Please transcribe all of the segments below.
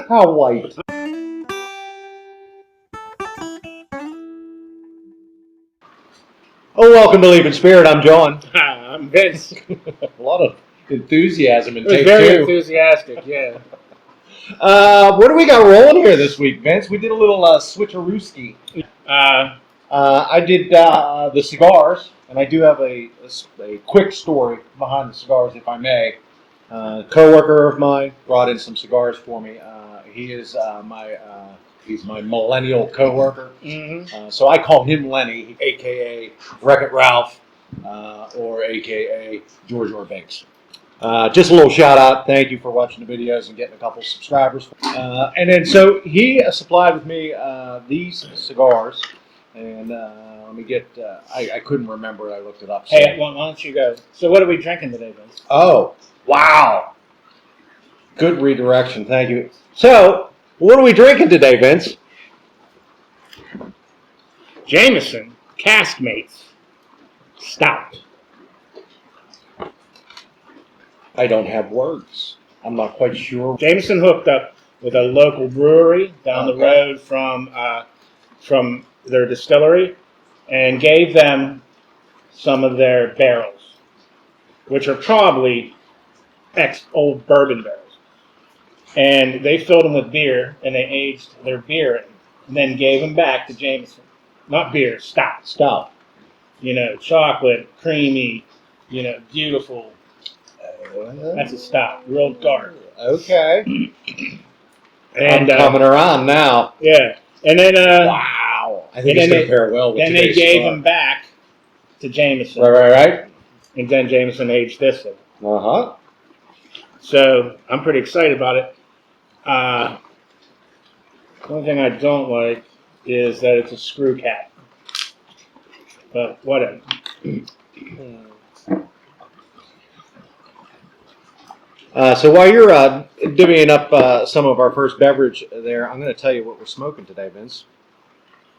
How white. Oh, welcome to Leave in Spirit. I'm John. I'm Vince. A lot of enthusiasm in It was take very two. enthusiastic, yeah. What do we got rolling here this week, Vince? We did a little switcherooski. I did the cigars, and I do have a quick story behind the cigars, if I may. Co-worker of mine brought in some cigars for me. He is he's my millennial co-worker. Mm-hmm. So I call him Lenny, a.k.a. Wreck-It Ralph, or a.k.a. George Orbanks. Just a little shout out. Thank you for watching the videos and getting a couple subscribers. And then so he supplied with me these cigars. And let me get, I couldn't remember it. I looked it up. So. Hey, why don't you go? So what are we drinking today, Vince? Oh, wow. Good redirection. Thank you. So, what are we drinking today, Vince? Jameson Caskmates Stout. I don't have words. I'm not quite sure. Jameson hooked up with a local brewery down the road from their distillery and gave them some of their barrels, which are probably old bourbon barrels. And they filled them with beer, and they aged their beer in, and then gave them back to Jameson. Not beer, stout. Stout. You know, chocolate, creamy, beautiful. That's a stout, real dark. Okay. And I'm coming around now. Yeah. And then wow. I think it's going to pair well with then today's they gave cigar. them back to Jameson. Right. And then Jameson aged this in. Uh-huh. So I'm pretty excited about it. The only thing I don't like is that it's a screw cap. But whatever. So while you're divvying up some of our first beverage there, I'm going to tell you what we're smoking today, Vince.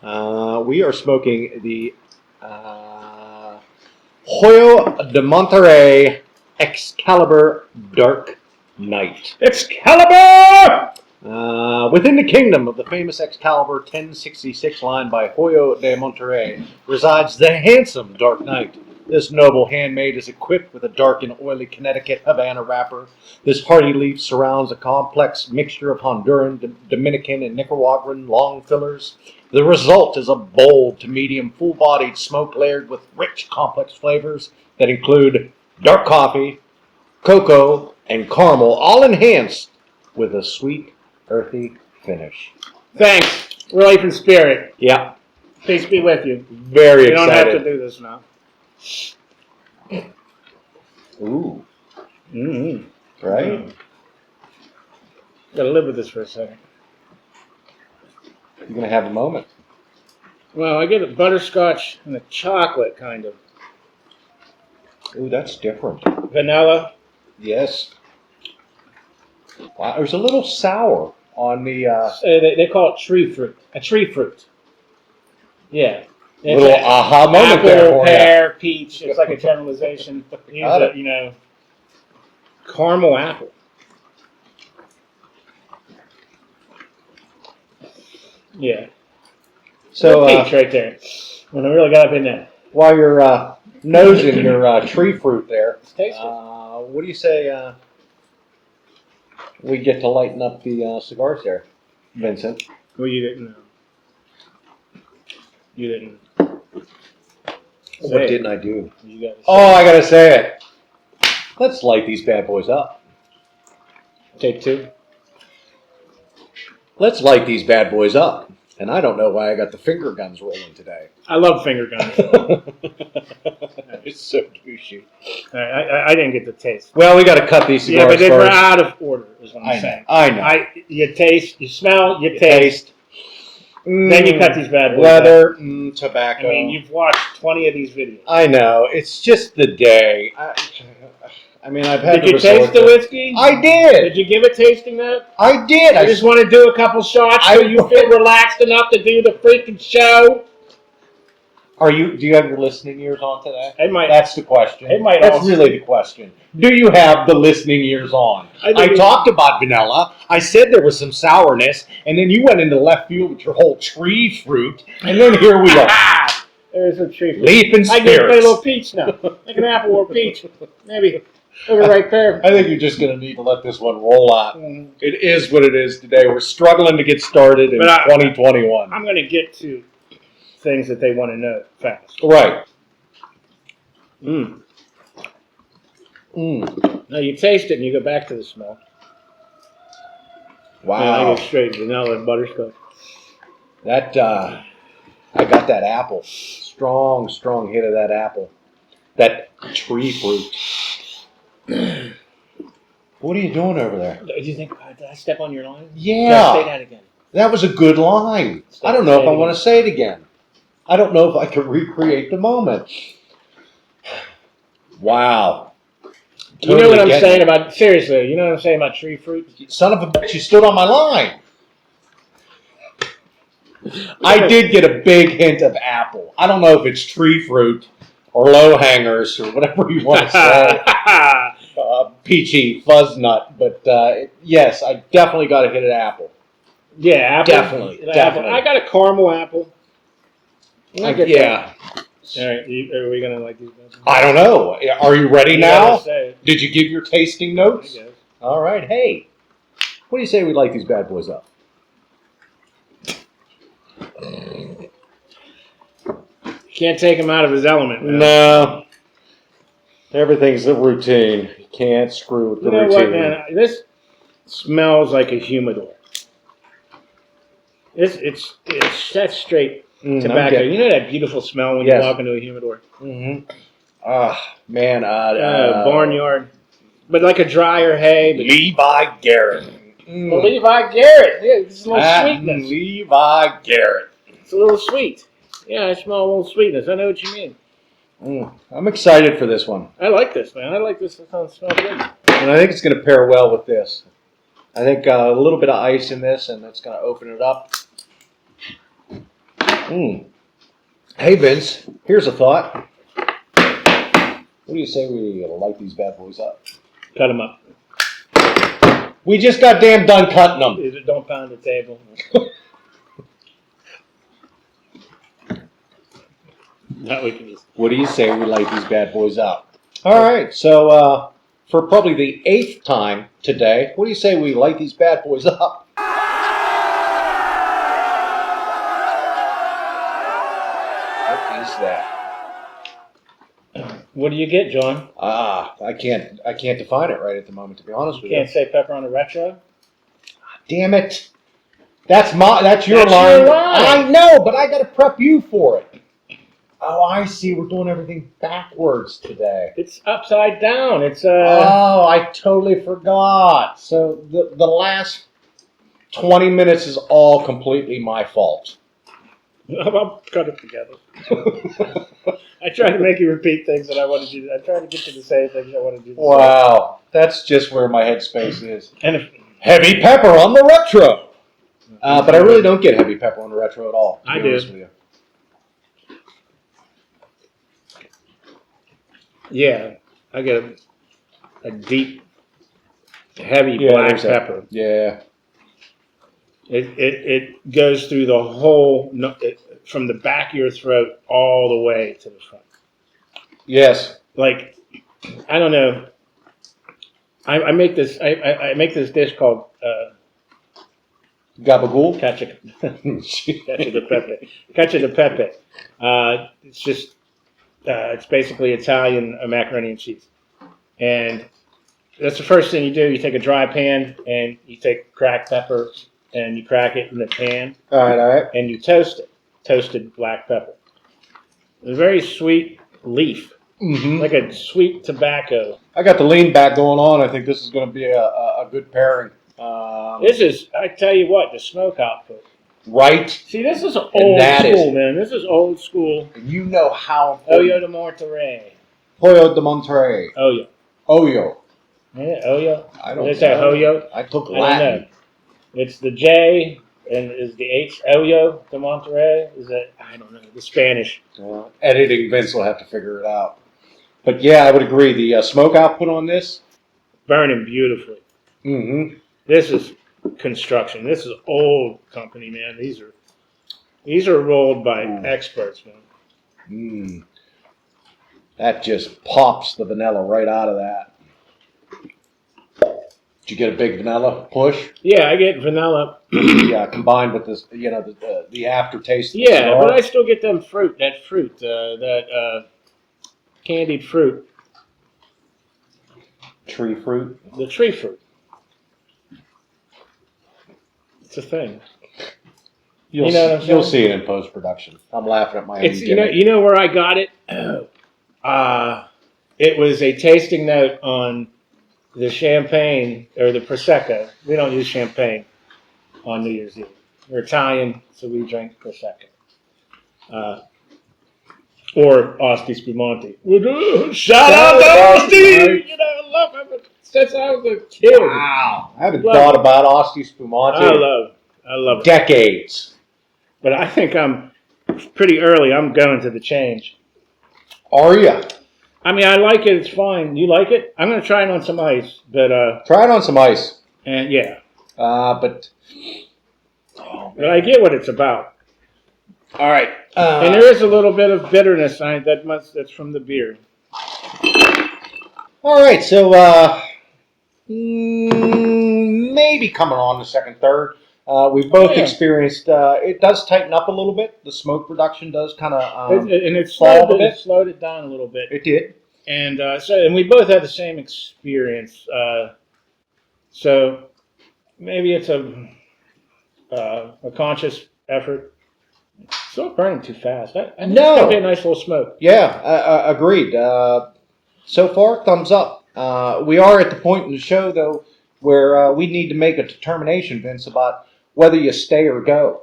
We are smoking the Hoyo de Monterery Excalibur Dark Knight. Excalibur! Within the kingdom of the famous Excalibur 1066 line by Hoyo de Monterery resides the handsome Dark Knight. This noble handmaid is equipped with a dark and oily Connecticut Havana wrapper. This hardy leaf surrounds a complex mixture of Honduran, Dominican, and Nicaraguan long fillers. The result is a bold to medium full-bodied smoke layered with rich complex flavors that include dark coffee, cocoa, and caramel, all enhanced with a sweet, earthy finish. Thanks. Relief and spirit. Yeah. Peace be with you. Very excited. You don't have to do this now. Ooh. Mm-hmm. Right? Gotta live with this for a second. You're going to have a moment. Well, I get a butterscotch and a chocolate kind of. Ooh, that's different. Vanilla. Yes. Wow, there's a little sour on the... They call it tree fruit. A tree fruit. Yeah. It's little aha moment apple, there for pear, peach. It's like a generalization. Caramel apple. Yeah. So peach right there. When I really got up in there. While you're nosing your tree fruit there, It's tasty. what do you say we get to lighten up the cigars there, Vincent? Well, you didn't know. You didn't. What didn't I do? I gotta say it. Let's light these bad boys up. Take two. Let's light these bad boys up. And I don't know why I got the finger guns rolling today. I love finger guns. It's so douchey. I didn't get the taste. Well, we got to cut these cigars. Yeah, but they were first. out of order, is what I'm saying. I know. You taste, you smell, you taste. Then you cut these bad boys. Leather, tobacco. I mean, you've watched 20 of these videos. I know. It's just the day. I mean, I've had Did you taste the whiskey? I did. Did you give a tasting note? I did. I just want to do a couple shots so you feel relaxed enough to do the freaking show. Do you have your listening ears on today? It might. That's the question. That's also. really the question. Do you have the listening ears on? I talked about vanilla. I said there was some sourness, and then you went into left field with your whole tree fruit, and then here we are. There's a tree fruit. Leaf and I spirits. can play a little peach now. Like an apple or peach. Maybe. Look right there. I think you're just going to need to let this one roll out. It is what it is today. We're struggling to get started in 2021. I'm going to get to things that they want to know fast. Right. Now you taste it and you go back to the smell. Wow. And I go straight vanilla and butterscotch. That, I got that apple. Strong hit of that apple. That tree fruit. What are you doing over there? Do you think, did I step on your line? Yeah. Say that again. That was a good line. I don't know if I want to say it again. I don't know if I could recreate the moment. Wow. You know what I'm saying about, seriously, you know what I'm saying about tree fruit? Son of a bitch, you stood on my line. I did get a big hint of apple. I don't know if it's tree fruit or low hangers or whatever you want to say. Peachy fuzz nut. But yes, I definitely got a hit of apple. Yeah, apple. Definitely. I got a caramel apple. Yeah. All right, are we going to like these guys? I don't know. Are you ready now? Say it. Did you give your tasting notes? I guess. All right. Hey, what do you say we light these bad boys up? Can't take him out of his element, man. No. Everything's a routine. You can't screw with the routine. You know what, man? This smells like a humidor. It's that's straight tobacco. You know that beautiful smell when you walk into a humidor? Mm-hmm. Man. Barnyard. But like a drier hay. But Levi Garrett. Well, Levi Garrett. Yeah, it's a little sweetness. Levi Garrett. It's a little sweet. Yeah, I smell a little sweetness. I know what you mean. I'm excited for this one. I like this, man. I like this. It smells good. And I think it's going to pair well with this. I think a little bit of ice in this, and that's going to open it up. Hey, Vince, here's a thought. What do you say we light these bad boys up? Cut them up. We just got damn done cutting them. Don't pound the table. What do you say we light these bad boys up? All right, so for probably the 8th time today, what do you say we light these bad boys up? What is that? What do you get, John? I can't define it right at the moment, to be honest with you. Can't say pepper on a retro? Damn it. That's your line. I know, but I got to prep you for it. Oh, I see. We're doing everything backwards today. It's upside down. It's Oh, I totally forgot. So the last 20 minutes is all completely my fault. I'll cut it together. I tried to make you repeat things that I wanted you to. I tried to get you to say things I wanted you to say. Wow, that's just where my headspace is. And heavy pepper on the retro. But I really don't get heavy pepper on the retro at all. I do. With you. Yeah, I get a deep, heavy black pepper. Yeah. It goes through the whole, from the back of your throat all the way to the front. Yes. Like, I don't know. I make this dish called Gabagool? cacio de pepe. It's just it's basically Italian macaroni and cheese, and that's the first thing you do. You take a dry pan and you take cracked pepper and you crack it in the pan. All right. And you toast it. Toasted black pepper. It's a very sweet leaf. Mm-hmm. Like a sweet tobacco. I got the lean back going on. I think this is going to be a good pairing. This is, I tell you what, the smoke output. Right? See, this is old school, man. This is old school. You know how... Hoyo de Monterery. Hoyo de Monterery. Oh, yeah. Hoyo. Yeah, Hoyo. I Did don't they say know. Hoyo? I took I don't Latin. know. It's the J and is the H Hoyo de Monterey? Is it? I don't know. The Spanish. Editing Vince will have to figure it out. But yeah, I would agree. The smoke output on this. Burning beautifully. Mm-hmm. This is construction. This is old company, man. These are rolled by experts, man. Mm. That just pops the vanilla right out of that. Did you get a big vanilla push? Yeah, I get vanilla. Yeah, combined with this, the aftertaste. Of the Yeah, cigar. but I still get them fruit. That fruit, candied fruit. Tree fruit. The tree fruit. It's a thing. You'll You'll see it in post production. I'm laughing at my own It's gimmick. you know where I got it. It was a tasting note on the champagne or the prosecco. We don't use champagne on New Year's Eve. We're Italian, so we drink prosecco. Or Asti Spumante. Shout out to Asti! I love it since I was a kid. Wow, I haven't thought about Asti Spumante. I love it. Decades. But I think I'm pretty early. I'm going to the change. Are you? I mean, I like it. It's fine. You like it? I'm going to try it on some ice. But try it on some ice. And yeah. But I get what it's about. All right. And there is a little bit of bitterness. That's from the beer. All right. So maybe coming on the second, third. We've both experienced. It does tighten up a little bit. The smoke production does kind of it slowed it down a little bit. It did. And and we both had the same experience. So maybe it's a conscious effort. It's not burning too fast. I think it's gonna be a nice little smoke. Yeah, agreed. So far, thumbs up. We are at the point in the show, though, where we need to make a determination, Vince, about whether you stay or go.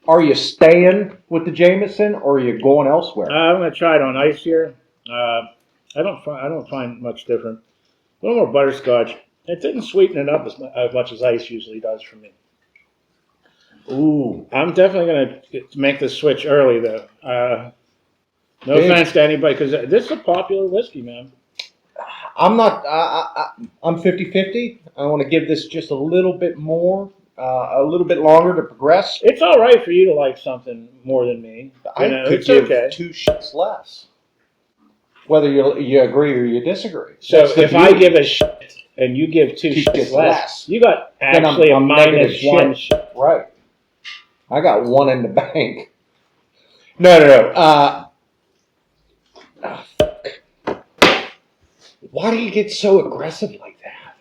Are you staying with the Jameson, or are you going elsewhere? I'm going to try it on ice here. I don't find much different. A little more butterscotch. It didn't sweeten it up as much as ice usually does for me. Ooh, I'm definitely going to make the switch early, though. No offense to anybody, because this is a popular whiskey, man. I'm not. I'm 50-50. I want to give this just a little bit more, a little bit longer to progress. It's all right for you to like something more than me. I could give 2 shits less. Whether you agree or you disagree. So if I give a shit and you give 2 shits less, you got actually a minus 1 shit. Right. I got 1 in the bank. No. Why do you get so aggressive like that?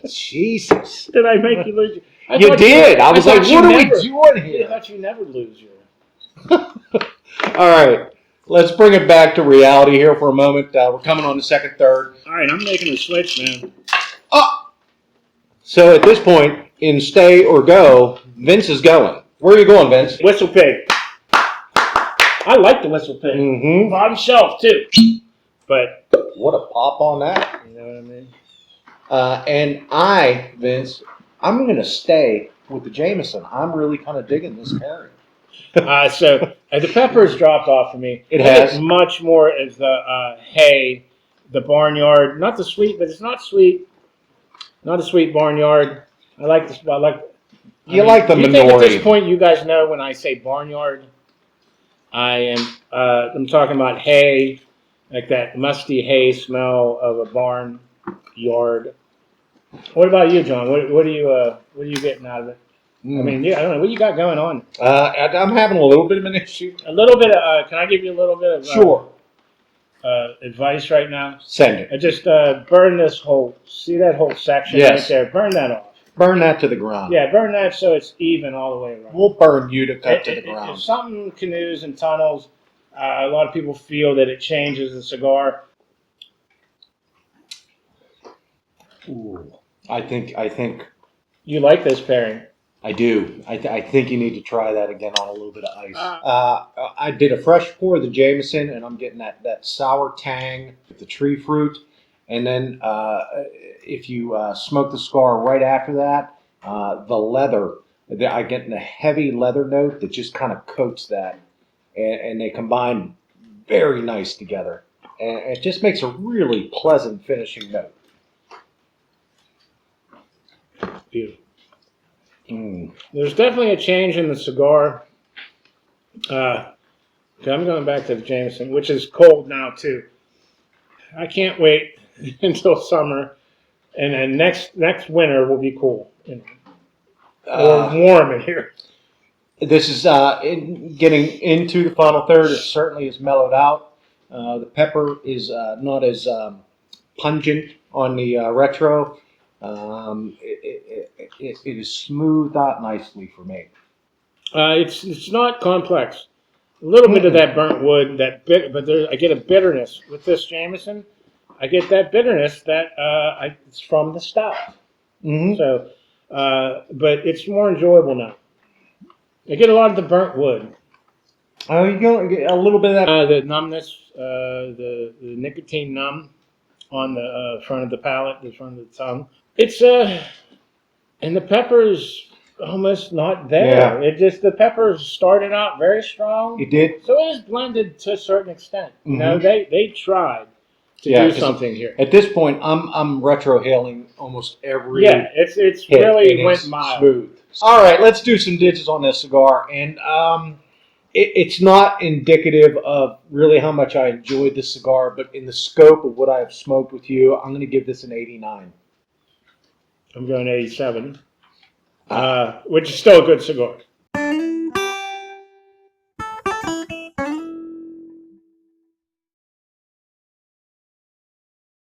Jesus. Did I make you lose? You did. I was like, what are we doing here? I thought you never lose your. All right. Let's bring it back to reality here for a moment. We're coming on the second, third. All right, I'm making a switch, man. Oh! So at this point, in stay or go, Vince is going. Where are you going, Vince? Whistle pig. I like the whistle pig. Mm-hmm. Bottom shelf, too. But what a pop on that. You know what I mean? And I, Vince, I'm going to stay with the Jameson. I'm really kind of digging this pairing. So the peppers dropped off for me. It has. Much more as the hay, the barnyard. Not the sweet, but it's not sweet. Not a sweet barnyard. I like this. You like the minority. Think at this point you guys know when I say barnyard, I'm talking about hay, like that musty hay smell of a barn yard. What about you, John? What are you getting out of it? I mean, I don't know. What you got going on? I'm having a little bit of an issue. A little bit of, can I give you a little bit of sure advice right now? Send it. I just burn this whole, see that whole section right there? Burn that off. Burn that to the ground. Yeah, burn that so it's even all the way around. We'll burn you to cut to the ground. If something canoes and tunnels, a lot of people feel that it changes the cigar. Ooh, I think you like this pairing. I do. I think you need to try that again on a little bit of ice. I did a fresh pour of the Jameson, and I'm getting that sour tang with the tree fruit, And then if you smoke the cigar right after that, the leather, I get a heavy leather note that just kind of coats that, and they combine very nice together. And it just makes a really pleasant finishing note. Beautiful. Mm. There's definitely a change in the cigar. I'm going back to the Jameson, which is cold now too. I can't wait until summer, and then next winter will be cool or warm in here. This is getting into the final third. It certainly is mellowed out. The pepper is not as pungent on the retro. It is smoothed out nicely for me. It's not complex. A little bit of that burnt wood, but I get a bitterness with this Jameson. I get that bitterness that it's from the stout. Mm-hmm. So, but it's more enjoyable now. I get a lot of the burnt wood. Oh, you go a little bit of that. The numbness, the nicotine numb on the front of the palate, the front of the tongue. It's and the pepper's almost not there. Yeah. It just the peppers started out very strong. It did. So it is blended to a certain extent. You know, Mhm. they tried to do something here. At this point, I'm retrohaling almost every. Yeah, it's hit, really and went it's mild. smooth. All right, let's do some digits on this cigar, and it's not indicative of really how much I enjoyed this cigar, but in the scope of what I have smoked with you, I'm going to give this an 89. I'm going 87, which is still a good cigar.